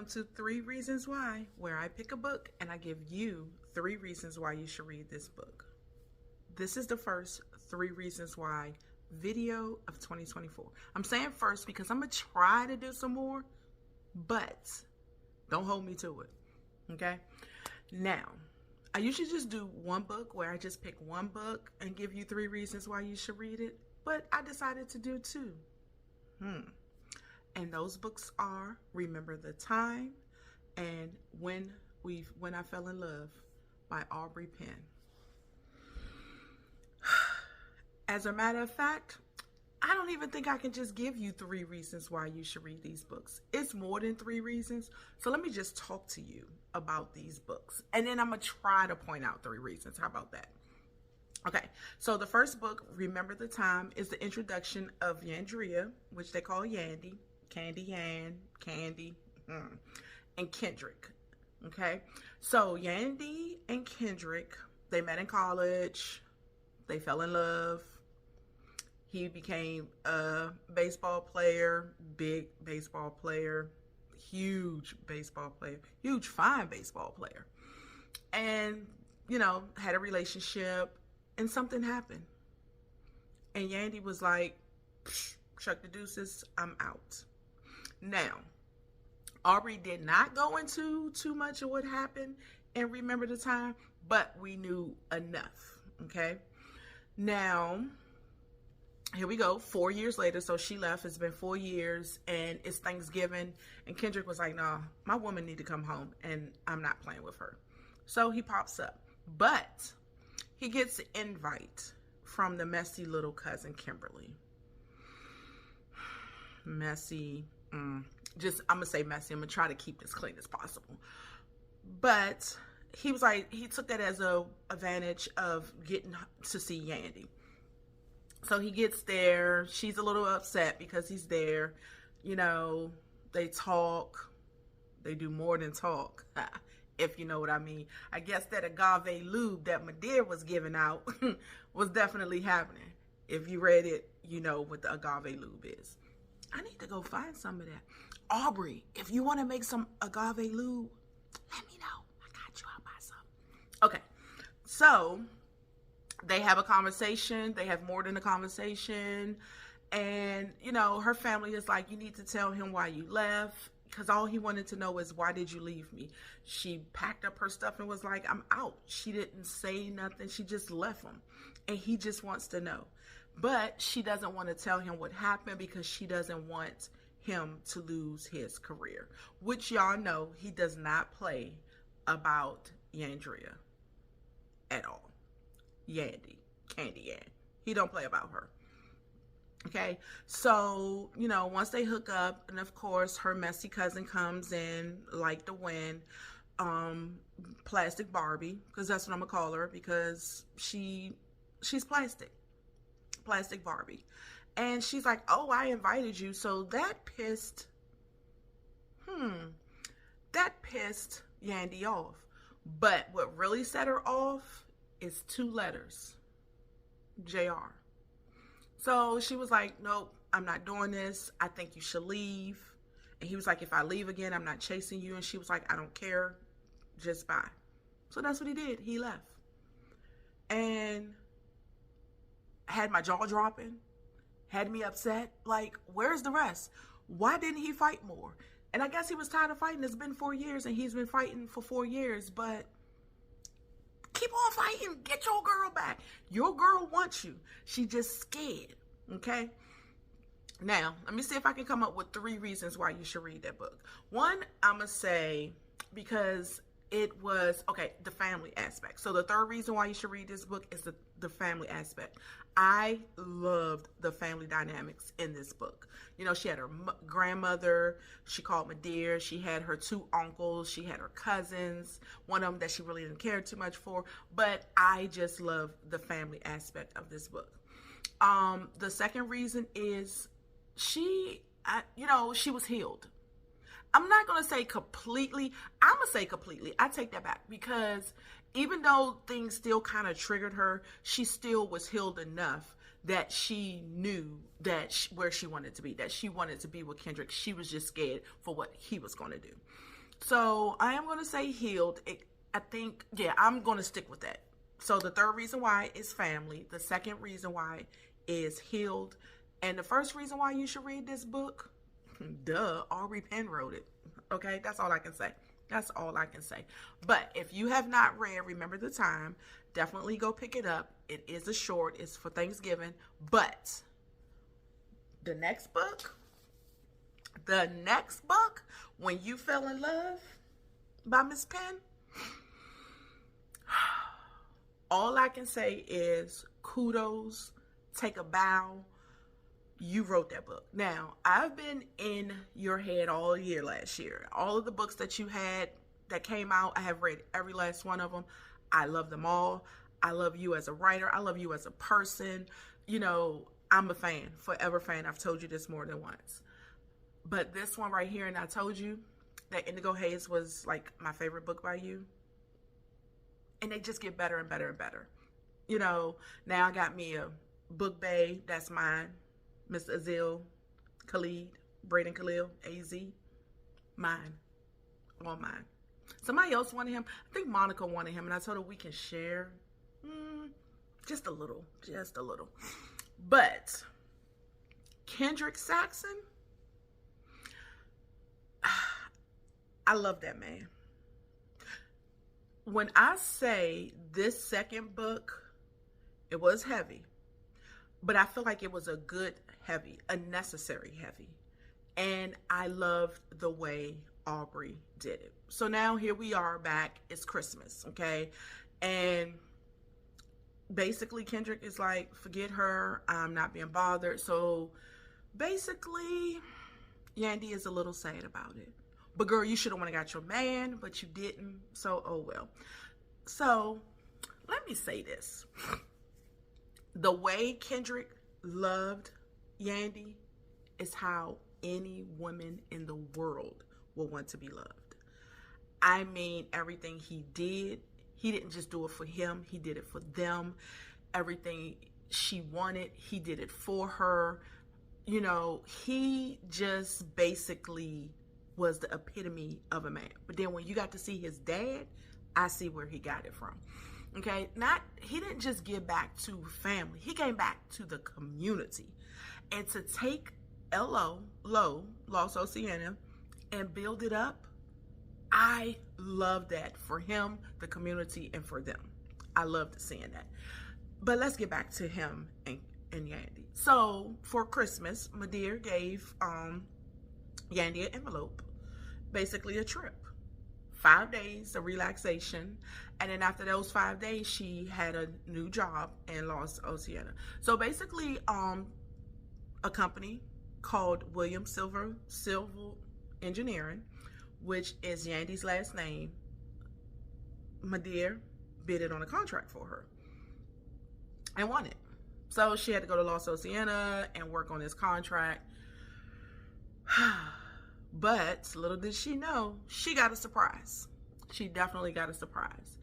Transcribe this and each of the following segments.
to 3 Reasons Why, where I pick a book and I give you 3 reasons why you should read this book. This is the first 3 Reasons Why video of 2024. I'm saying first because I'm going to try to do some more, but don't hold me to it, okay? Now, I usually just do one book where I just pick one book and give you 3 reasons why you should read it, but I decided to do 2. And those books are Remember the Time and When I Fell in Love by Aubree Pynn. As a matter of fact, I don't even think I can just give you 3 reasons why you should read these books. It's more than 3 reasons. So let me just talk to you about these books. And then I'm going to try to point out 3 reasons. How about that? Okay, so the first book, Remember the Time, is the introduction of Yandria, which they call Yandi, Candy, and Kendrick. Okay, so Yandi and Kendrick, they met in college. They fell in love. He became a baseball player, big baseball player, huge baseball player, huge fine baseball player. And, had a relationship and something happened. And Yandi was like, chuck the deuces, I'm out. Now, Aubree did not go into too much of what happened and Remember the Time, but we knew enough, okay? Now, here we go, 4 years later, so she left. It's been 4 years, and it's Thanksgiving, and Kendrick was like, nah, my woman need to come home, and I'm not playing with her. So he pops up, but he gets an invite from the messy little cousin, Kimberly. Messy, I'm going to say messy. I'm going to try to keep this clean as possible. But he was like, he took that as a advantage of getting to see Yandi. So he gets there. She's a little upset because he's there. They talk. They do more than talk, if you know what I mean. I guess that agave lube that Madeira was giving out was definitely happening. If you read it, you know what the agave lube is. I need to go find some of that. Aubree, if you want to make some agave lube, let me know. I got you. I'll buy some. Okay, so they have a conversation. They have more than a conversation. And, her family is like, you need to tell him why you left. Because all he wanted to know is, why did you leave me? She packed up her stuff and was like, I'm out. She didn't say nothing. She just left him. And he just wants to know. But she doesn't want to tell him what happened because she doesn't want him to lose his career. Which y'all know he does not play about Yandria at all. Yandi, Candy Yan. He don't play about her. Okay, so, once they hook up, and of course, her messy cousin comes in like the wind, Plastic Barbie, because that's what I'm going to call her, because she's plastic Barbie. And she's like, oh, I invited you, so that pissed Yandi off. But what really set her off is 2 letters, JR. So she was like, nope, I'm not doing this. I think you should leave. And he was like, if I leave again, I'm not chasing you. And she was like, I don't care. Just bye. So that's what he did. He left. And had my jaw dropping. Had me upset. Like, where's the rest? Why didn't he fight more? And I guess he was tired of fighting. It's been 4 years and he's been fighting for 4 years. But keep on fighting. Get your girl back. Your girl wants you. She just scared. Okay? Now, let me see if I can come up with 3 reasons why you should read that book. One, I'm going to say because it was, the family aspect. So the 3rd reason why you should read this book is the family aspect. I loved the family dynamics in this book. She had her grandmother, she called Madeira, she had her 2 uncles, she had her cousins, one of them that she really didn't care too much for, but I just love the family aspect of this book. The 2nd reason is she was healed. I'm not going to say completely. I'm going to say completely. I take that back because even though things still kind of triggered her, she still was healed enough that she knew that where she wanted to be, that she wanted to be with Kendrick. She was just scared for what he was going to do. So I am going to say healed. I think, yeah, I'm going to stick with that. So the third reason why is family. The second reason why is healed. And the first reason why you should read this book, duh, Aubree Pynn wrote it. Okay, that's all I can say. That's all I can say. But if you have not read Remember the Time, definitely go pick it up. It is a short. It's for Thanksgiving. But the next book, When You Fell in Love by Miss Pynn, all I can say is kudos, take a bow. You wrote that book. Now, I've been in your head all year last year. All of the books that you had that came out, I have read every last one of them. I love them all. I love you as a writer. I love you as a person. You know, I'm a fan, forever fan. I've told you this more than once. But this one right here, and I told you that Indigo Haze was like my favorite book by you. And they just get better and better and better. You know, now I got me a book bae, that's mine. Miss Azil Khalid, Braden Khalil, AZ, mine, all mine. Somebody else wanted him. I think Monica wanted him, and I told her we can share. Just a little. But Kendrick Saxon, I love that man. When I say this second book, it was heavy, but I feel like it was a good heavy, a necessary heavy. And I loved the way Aubree did it. So now here we are back. It's Christmas, okay? And basically Kendrick is like, forget her. I'm not being bothered. So basically, Yandy is a little sad about it. But girl, you should have went and got your man, but you didn't. So, oh well. So, let me say this. The way Kendrick loved Yandy is how any woman in the world will want to be loved. I mean, everything he didn't just do it for him. He did it for them. Everything she wanted, he did it for her. You know, he just basically was the epitome of a man. But then when you got to see his dad, I see where he got it from. Okay, he didn't just give back to family. He came back to the community. And to take Los Oceana, and build it up, I love that for him, the community, and for them. I loved seeing that. But let's get back to him and Yandy. So for Christmas, Madeir gave Yandy an envelope, basically a trip. 5 days of relaxation, and then after those 5 days, she had a new job in Los Oceana. So basically, a company called Williams Civil Engineering, which is Yandy's last name, Madeir bid it on a contract for her and won it. So she had to go to Los Oceana and work on this contract. But little did she know, she got a surprise. She definitely got a surprise.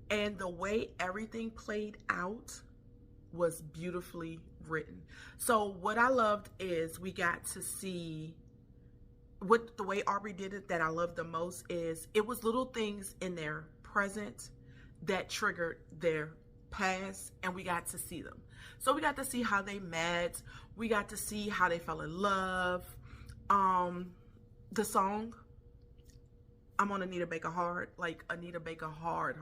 And the way everything played out was beautifully written. So what I loved is we got to see the way Aubree did it that I loved the most is it was little things in their present that triggered their past, and we got to see them. So we got to see how they met. We got to see how they fell in love. The song, I'm on Anita Baker Hard, like Anita Baker Hard.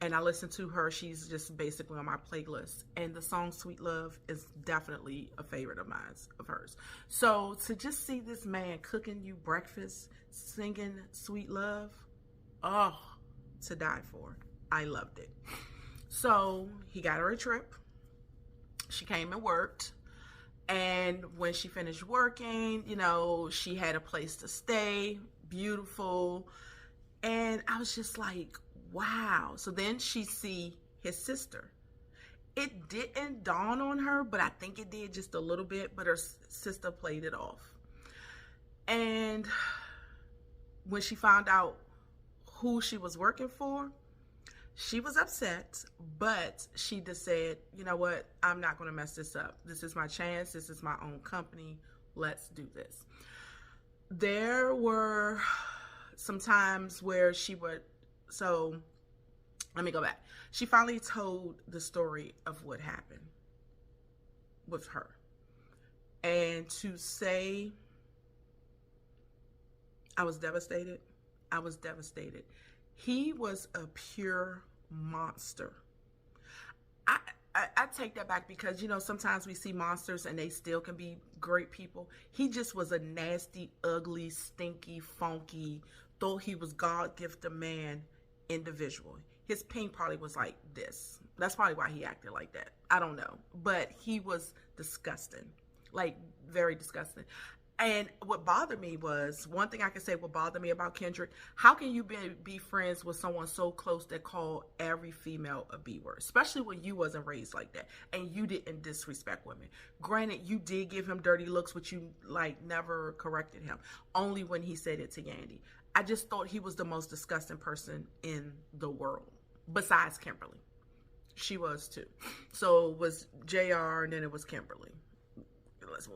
And I listen to her. She's just basically on my playlist. And the song Sweet Love is definitely a favorite of mine, of hers. So to just see this man cooking you breakfast, singing Sweet Love, oh, to die for. I loved it. So he got her a trip. She came and worked. And when she finished working, you know, she had a place to stay, beautiful. And I was just like, wow. So then she see his sister. It didn't dawn on her, but I think it did just a little bit, but her sister played it off. And when she found out who she was working for, she was upset, but she just said, you know what? I'm not going to mess this up. This is my chance. This is my own company. Let's do this. There were sometimes where she would, so let me go back. She finally told the story of what happened with her. And to say, I was devastated. I was devastated. He was a pure monster. I take that back because, you know, sometimes we see monsters and they still can be great people. He just was a nasty, ugly, stinky, funky, thought he was God-gifted man individual. His pain probably was like this. That's probably why he acted like that. I don't know. But he was disgusting. Like, very disgusting. And what bothered me was, one thing I can say what bothered me about Kendrick, how can you be friends with someone so close that call every female a B-word? Especially when you wasn't raised like that and you didn't disrespect women. Granted, you did give him dirty looks, but you, like, never corrected him. Only when he said it to Yandy. I just thought he was the most disgusting person in the world. Besides Kimberly. She was too. So it was JR and then it was Kimberly.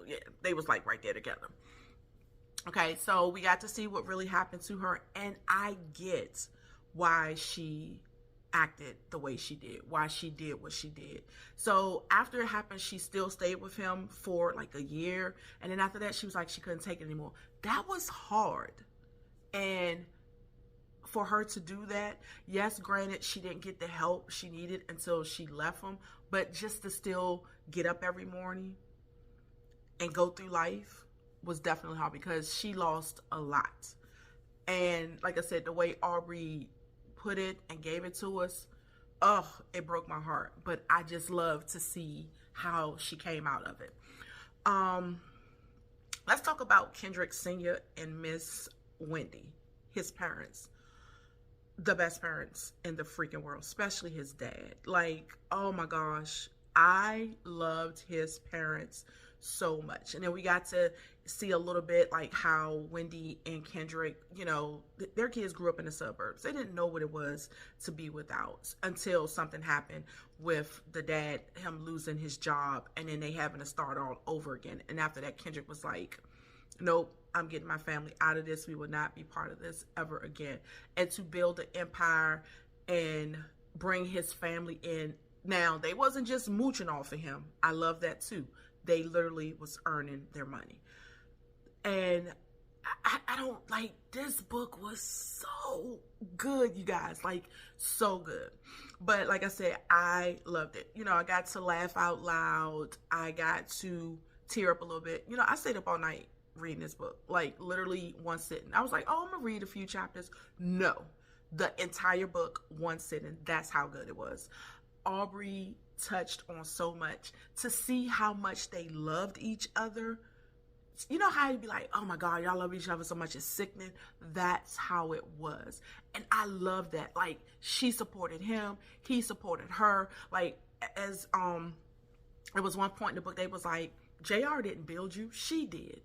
Yeah, they was like right there together. Okay, so we got to see what really happened to her, and I get why she acted the way she did, why she did what she did. So after it happened, she still stayed with him for like a year, and then after that, she was like she couldn't take it anymore. That was hard, and for her to do that, yes, granted, she didn't get the help she needed until she left him, but just to still get up every morning and go through life was definitely hard because she lost a lot. And like I said, the way Aubree put it and gave it to us, oh, it broke my heart. But I just love to see how she came out of it. Let's talk about Kendrick Sr. and Miss Wendy, his parents. The best parents in the freaking world, especially his dad. Like, oh my gosh, I loved his parents so much. And then we got to see a little bit like how Wendy and Kendrick, you know, their kids grew up in the suburbs. They didn't know what it was to be without until something happened with the dad, him losing his job, and then they having to start all over again. And after that, Kendrick was like, nope, I'm getting my family out of this. We will not be part of this ever again. And to build an empire and bring his family in. Now, they wasn't just mooching off of him. I love that too. They literally was earning their money. And I don't, like, this book was so good, you guys. Like, so good. But like I said, I loved it. You know, I got to laugh out loud. I got to tear up a little bit. You know, I stayed up all night reading this book. Like, literally one sitting. I was like, oh, I'm going to read a few chapters. No. The entire book, one sitting. That's how good it was. Aubree touched on so much. To see how much they loved each other, you know how you'd be like, oh my God, y'all love each other so much, it's sickening. That's how it was. And I love that. Like, she supported him, he supported her. Like, as there was one point in the book, they was like, JR didn't build you, she did.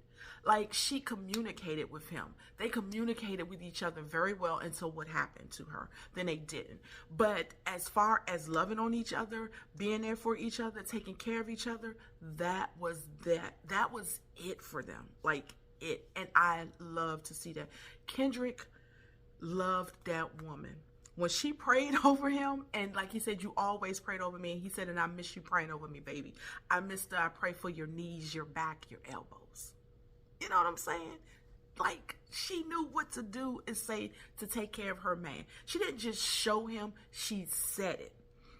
Like, she communicated with him. They communicated with each other very well until what happened to her. Then they didn't. But as far as loving on each other, being there for each other, taking care of each other, that was that. That was it for them. Like, it. And I love to see that. Kendrick loved that woman. When she prayed over him, and like he said, you always prayed over me. And he said, and I miss you praying over me, baby. I pray for your knees, your back, your elbows. You know what I'm saying? Like, she knew what to do and say to take care of her man. She didn't just show him, she said it.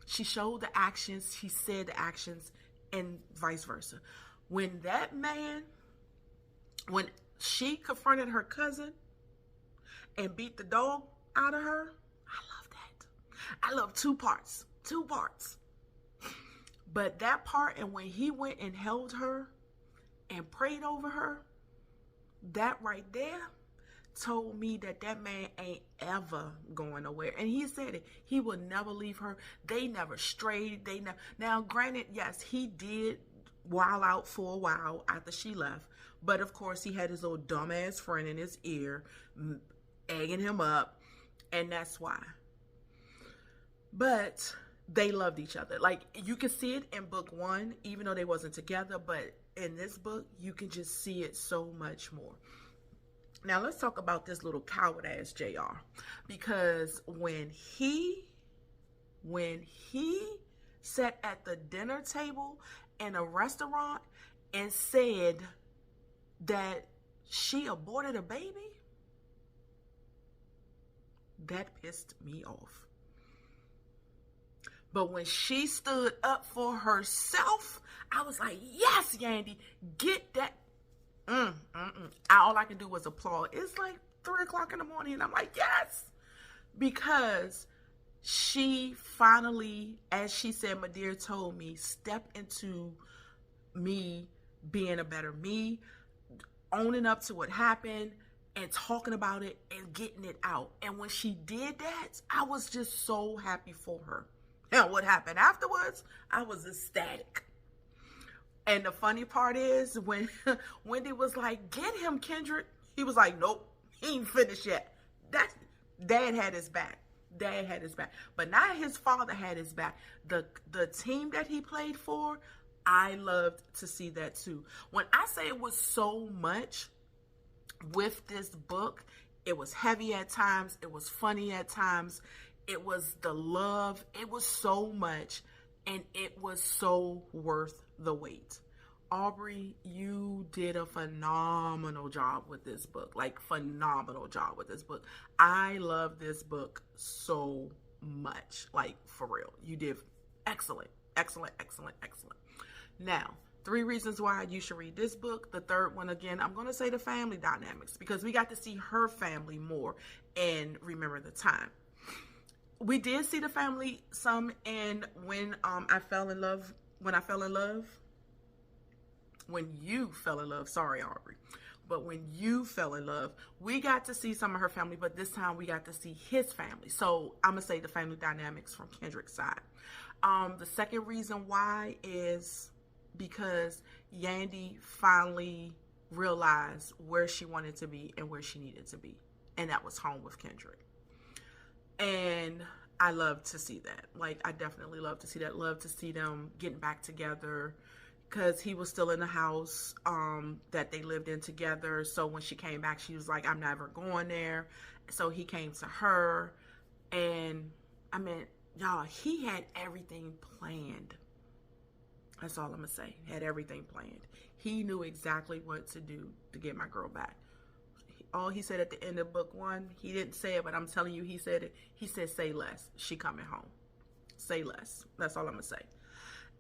She showed the actions, she said the actions, and vice versa. When that man, when she confronted her cousin and beat the dog out of her, I love that. I love two parts. But that part, and when he went and held her and prayed over her, that right there told me that that man ain't ever going nowhere. And he said it. He would never leave her. They never strayed. Now, granted, yes, he did wild out for a while after she left. But, of course, he had his little dumbass friend in his ear egging him up. And that's why. But they loved each other. Like, you can see it in book 1, even though they wasn't together. But in this book, you can just see it so much more. Now let's talk about this little coward ass JR, because when he sat at the dinner table in a restaurant and said that she aborted a baby, that pissed me off. But when she stood up for herself, I was like, yes, Yandy, get that. All I can do was applaud. It's like 3 o'clock in the morning, and I'm like, yes, because she finally, as she said, Madeira told me, step into me being a better me, owning up to what happened and talking about it and getting it out. And when she did that, I was just so happy for her. And what happened afterwards, I was ecstatic. And the funny part is when Wendy was like, get him, Kendrick. He was like, nope, he ain't finished yet. Dad had his back. Dad had his back. But not his father had his back. The team that he played for, I loved to see that too. When I say it was so much with this book, it was heavy at times. It was funny at times. It was the love. It was so much. And it was so worth the wait. Aubree, you did a phenomenal job with this book. Like, phenomenal job with this book. I love this book so much. Like, for real. You did excellent. Excellent, excellent, excellent. Now, 3 reasons why you should read this book. The third one, again, I'm going to say the family dynamics, because we got to see her family more and Remember the Time. We did see the family some in When I Fell in Love. When You Fell in Love. Sorry, Aubree. But When You Fell in Love, we got to see some of her family, but this time we got to see his family. So I'm going to say the family dynamics from Kendrick's side. The second reason why is because Yandy finally realized where she wanted to be and where she needed to be. And that was home with Kendrick. And I love to see that. Like, I definitely love to see that. Love to see them getting back together, because he was still in the house that they lived in together. So when she came back, she was like, I'm never going there. So he came to her. And, I mean, y'all, he had everything planned. That's all I'm going to say. Had everything planned. He knew exactly what to do to get my girl back. All he said at the end of book 1, he didn't say it, but I'm telling you, he said it. He said, say less. She coming home. Say less. That's all I'm going to say.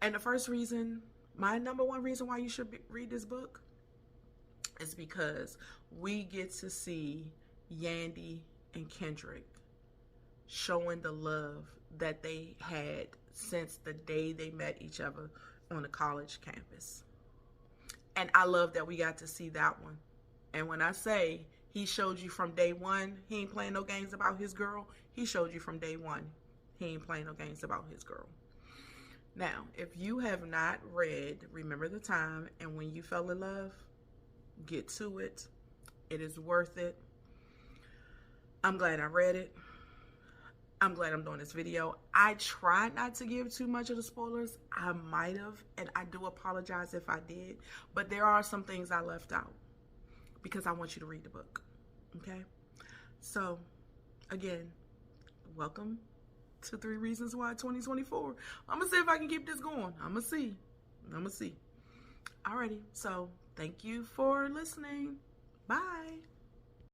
And the first reason, my number 1 reason why you should read this book is because we get to see Yandy and Kendrick showing the love that they had since the day they met each other on the college campus. And I love that we got to see that one. And when I say he showed you from day 1, he ain't playing no games about his girl. He showed you from day 1, he ain't playing no games about his girl. Now, if you have not read Remember the Time and When You Fell in Love, get to it. It is worth it. I'm glad I read it. I'm glad I'm doing this video. I tried not to give too much of the spoilers. I might have, and I do apologize if I did. But there are some things I left out, because I want you to read the book, okay? So, again, welcome to 3 Reasons Why 2024. I'm going to see if I can keep this going. I'm going to see. Alrighty, so thank you for listening. Bye.